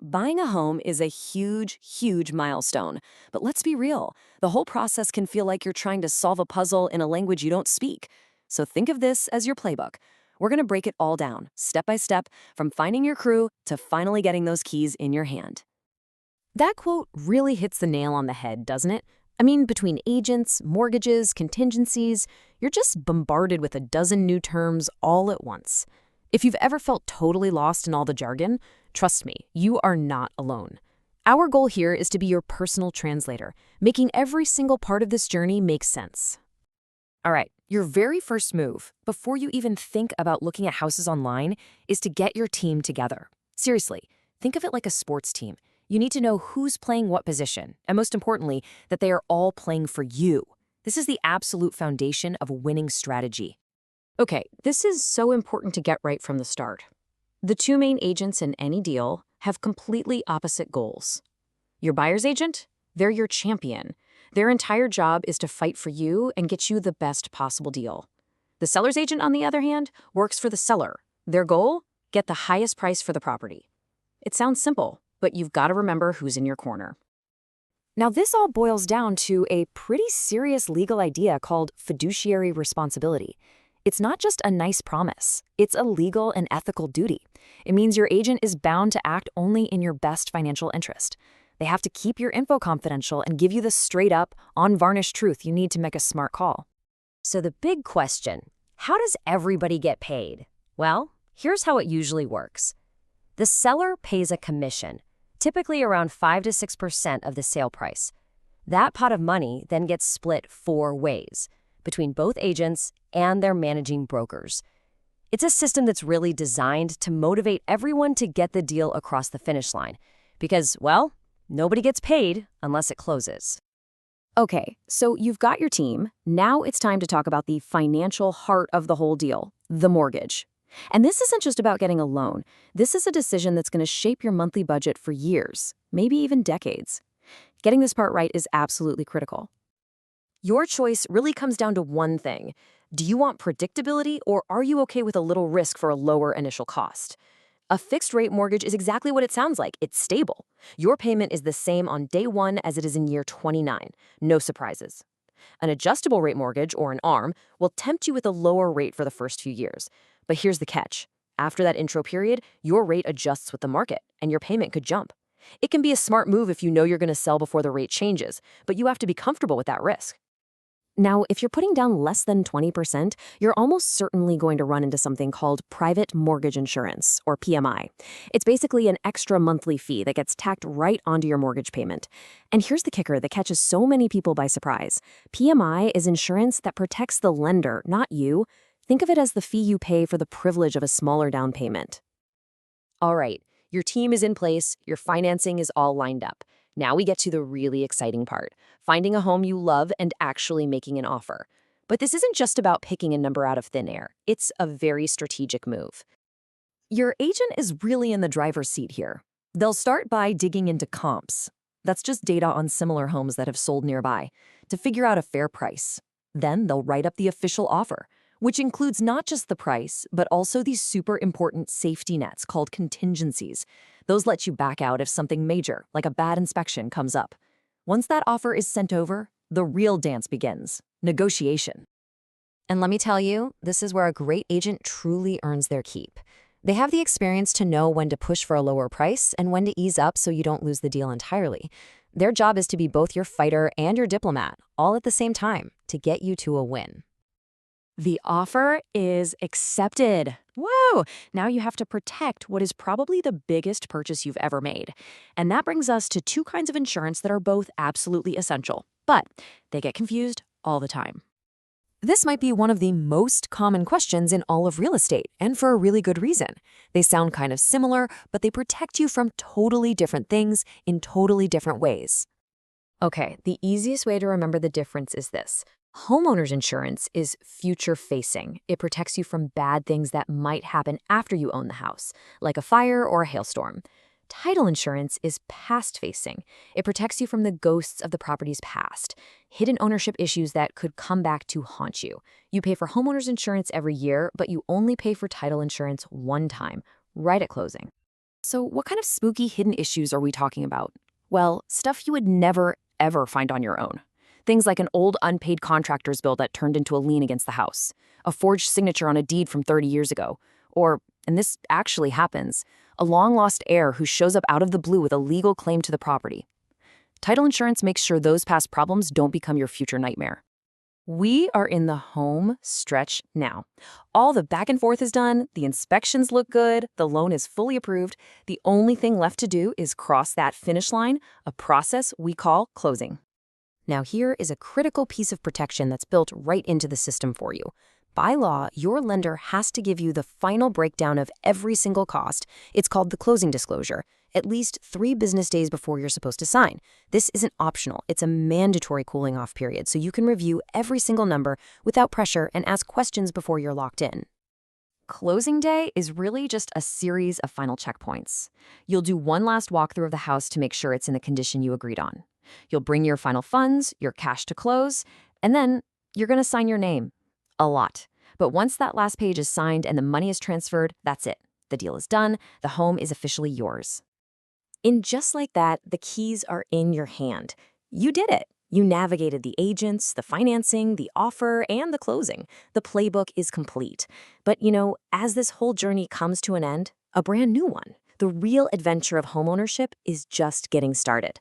Buying a home is a huge, huge milestone. But let's be real, the whole process can feel like you're trying to solve a puzzle in a language you don't speak. So think of this as your playbook. We're going to break it all down, step by step, from finding your crew to finally getting those keys in your hand. That quote really hits the nail on the head, doesn't it? I mean, between agents, mortgages, contingencies, you're just bombarded with a dozen new terms all at once. If you've ever felt totally lost in all the jargon, trust me, you are not alone. Our goal here is to be your personal translator, making every single part of this journey make sense. All right, your very first move, before you even think about looking at houses online, is to get your team together. Seriously, think of it like a sports team. You need to know who's playing what position, and most importantly, that they are all playing for you. This is the absolute foundation of a winning strategy. Okay, this is so important to get right from the start. The two main agents in any deal have completely opposite goals. Your buyer's agent? They're your champion. Their entire job is to fight for you and get you the best possible deal. The seller's agent, on the other hand, works for the seller. Their goal? Get the highest price for the property. It sounds simple, but you've got to remember who's in your corner. Now, this all boils down to a pretty serious legal idea called fiduciary responsibility. It's not just a nice promise. It's a legal and ethical duty. It means your agent is bound to act only in your best financial interest. They have to keep your info confidential and give you the straight-up, unvarnished truth you need to make a smart call. So the big question, how does everybody get paid? Well, here's how it usually works. The seller pays a commission, typically around 5 to 6% of the sale price. That pot of money then gets split 4 ways, between both agents and their managing brokers. It's a system that's really designed to motivate everyone to get the deal across the finish line. Because, well, nobody gets paid unless it closes. Okay, so you've got your team. Now it's time to talk about the financial heart of the whole deal, the mortgage. And this isn't just about getting a loan. This is a decision that's going to shape your monthly budget for years, maybe even decades. Getting this part right is absolutely critical. Your choice really comes down to one thing. Do you want predictability, or are you okay with a little risk for a lower initial cost? A fixed-rate mortgage is exactly what it sounds like. It's stable. Your payment is the same on day 1 as it is in year 29. No surprises. An adjustable-rate mortgage, or an ARM, will tempt you with a lower rate for the first few years. But here's the catch. After that intro period, your rate adjusts with the market, and your payment could jump. It can be a smart move if you know you're going to sell before the rate changes, but you have to be comfortable with that risk. Now, if you're putting down less than 20%, you're almost certainly going to run into something called private mortgage insurance, or PMI. It's basically an extra monthly fee that gets tacked right onto your mortgage payment. And here's the kicker that catches so many people by surprise. PMI is insurance that protects the lender, not you. Think of it as the fee you pay for the privilege of a smaller down payment. All right, your team is in place, your financing is all lined up. Now we get to the really exciting part, finding a home you love and actually making an offer. But this isn't just about picking a number out of thin air. It's a very strategic move. Your agent is really in the driver's seat here. They'll start by digging into comps. That's just data on similar homes that have sold nearby, to figure out a fair price. Then they'll write up the official offer, which includes not just the price, but also these super important safety nets called contingencies. Those let you back out if something major, like a bad inspection, comes up. Once that offer is sent over, the real dance begins, negotiation. And let me tell you, this is where a great agent truly earns their keep. They have the experience to know when to push for a lower price and when to ease up so you don't lose the deal entirely. Their job is to be both your fighter and your diplomat, all at the same time, to get you to a win. The offer is accepted. Whoa! Now you have to protect what is probably the biggest purchase you've ever made. And that brings us to 2 kinds of insurance that are both absolutely essential, but they get confused all the time. This might be one of the most common questions in all of real estate, and for a really good reason. They sound kind of similar, but they protect you from totally different things in totally different ways. Okay, the easiest way to remember the difference is this. Homeowner's insurance is future-facing. It protects you from bad things that might happen after you own the house, like a fire or a hailstorm. Title insurance is past-facing. It protects you from the ghosts of the property's past, hidden ownership issues that could come back to haunt you. You pay for homeowner's insurance every year, but you only pay for title insurance one time, right at closing. So what kind of spooky hidden issues are we talking about? Well, stuff you would never, ever find on your own. Things like an old unpaid contractor's bill that turned into a lien against the house, a forged signature on a deed from 30 years ago, or, and this actually happens, a long-lost heir who shows up out of the blue with a legal claim to the property. Title insurance makes sure those past problems don't become your future nightmare. We are in the home stretch now. All the back and forth is done, the inspections look good, the loan is fully approved. The only thing left to do is cross that finish line, a process we call closing. Now here is a critical piece of protection that's built right into the system for you. By law, your lender has to give you the final breakdown of every single cost. It's called the closing disclosure, at least 3 business days before you're supposed to sign. This isn't optional. It's a mandatory cooling off period, so you can review every single number without pressure and ask questions before you're locked in. Closing day is really just a series of final checkpoints. You'll do one last walkthrough of the house to make sure it's in the condition you agreed on. You'll bring your final funds, your cash to close, and then you're going to sign your name. A lot. But once that last page is signed and the money is transferred, that's it. The deal is done. The home is officially yours. And just like that, the keys are in your hand. You did it. You navigated the agents, the financing, the offer, and the closing. The playbook is complete. But, as this whole journey comes to an end, a brand new one. The real adventure of homeownership is just getting started.